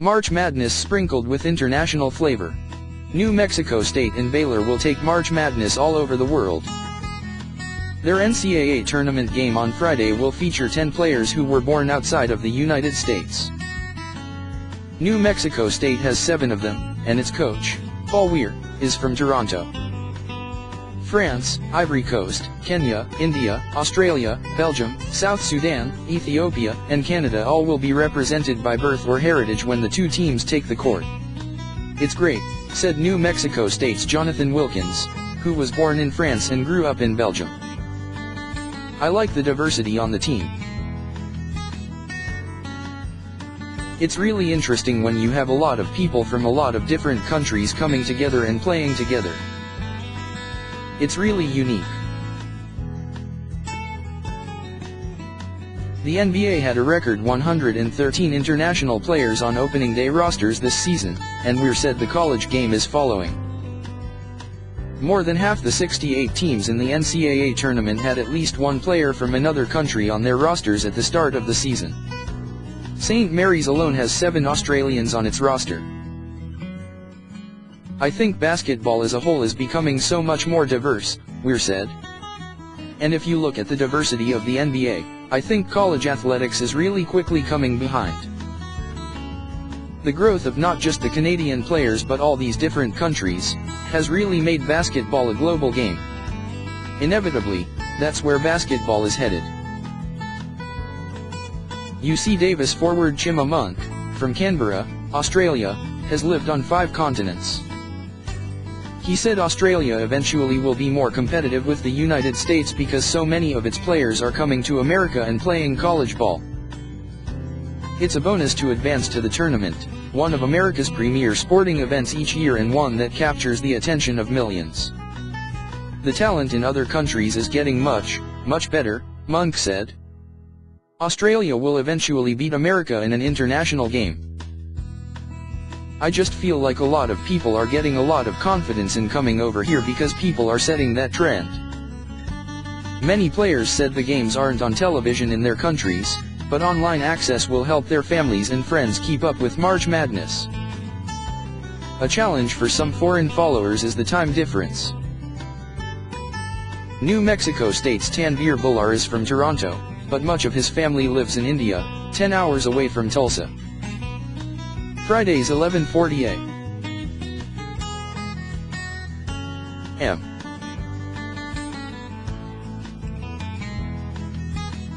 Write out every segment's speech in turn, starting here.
March Madness sprinkled with international flavor. New Mexico State and Baylor will take March Madness all over the world. Their NCAA tournament game on Friday will feature 10 players who were born outside of the United States. New Mexico State has 7 of them, and its coach, Paul Weir, is from Toronto. France, Ivory Coast, Kenya, India, Australia, Belgium, South Sudan, Ethiopia, and Canada all will be represented by birth or heritage when the two teams take the court. "It's great," said New Mexico State's Jonathan Wilkins, who was born in France and grew up in Belgium. "I like the diversity on the team. It's really interesting when you have a lot of people from a lot of different countries coming together and playing together. It's really unique." The NBA had a record 113 international players on opening day rosters this season, and Weir said the college game is following. More than half the 68 teams in the NCAA tournament had at least one player from another country on their rosters at the start of the season. St. Mary's alone has 7 Australians on its roster. "I think basketball as a whole is becoming so much more diverse," Weir said. "And if you look at the diversity of the NBA, I think college athletics is really quickly coming behind. The growth of not just the Canadian players but all these different countries has really made basketball a global game. Inevitably, that's where basketball is headed." UC Davis forward Chima Monk, from Canberra, Australia, has lived on 5 continents. He said Australia eventually will be more competitive with the United States because so many of its players are coming to America and playing college ball. "It's a bonus to advance to the tournament, one of America's premier sporting events each year and one that captures the attention of millions. The talent in other countries is getting much, much better," Monk said. "Australia will eventually beat America in an international game. I just feel like a lot of people are getting a lot of confidence in coming over here because people are setting that trend." Many players said the games aren't on television in their countries, but online access will help their families and friends keep up with March Madness. A challenge for some foreign followers is the time difference. New Mexico State's Tanvir Bullar is from Toronto, but much of his family lives in India, 10 hours away from Tulsa. Fridays 11:40 a.m.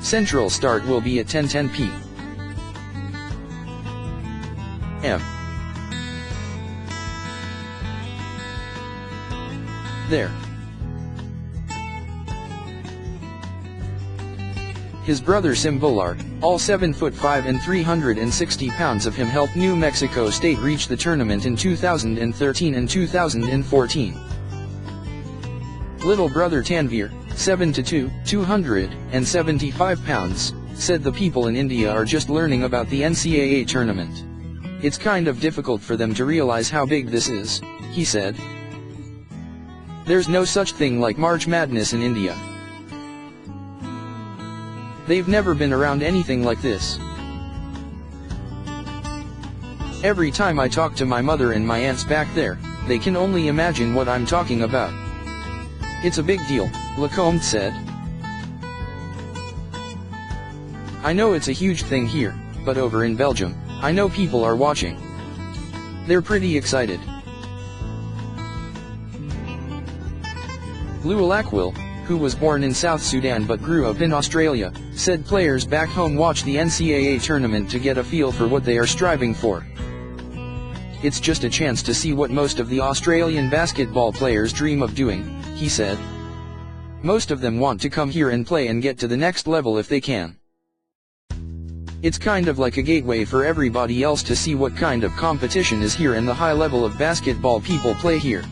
Central start will be at 10:10 p.m. There. His brother Sim Bullar, all 7'5" and 360 pounds of him, helped New Mexico State reach the tournament in 2013 and 2014. Little brother Tanvir, 7'2", 275 pounds, said the people in India are just learning about the NCAA tournament. "It's kind of difficult for them to realize how big this is," he said. "There's no such thing like March Madness in India. They've never been around anything like this. Every time I talk to my mother and my aunts back there, they can only imagine what I'm talking about. It's a big deal," Lacombe said. "I know it's a huge thing here, but over in Belgium, I know people are watching. They're pretty excited." Lualakwil, who was born in South Sudan but grew up in Australia, said players back home watch the NCAA tournament to get a feel for what they are striving for. "It's just a chance to see what most of the Australian basketball players dream of doing," he said. "Most of them want to come here and play and get to the next level if they can. It's kind of like a gateway for everybody else to see what kind of competition is here and the high level of basketball people play here."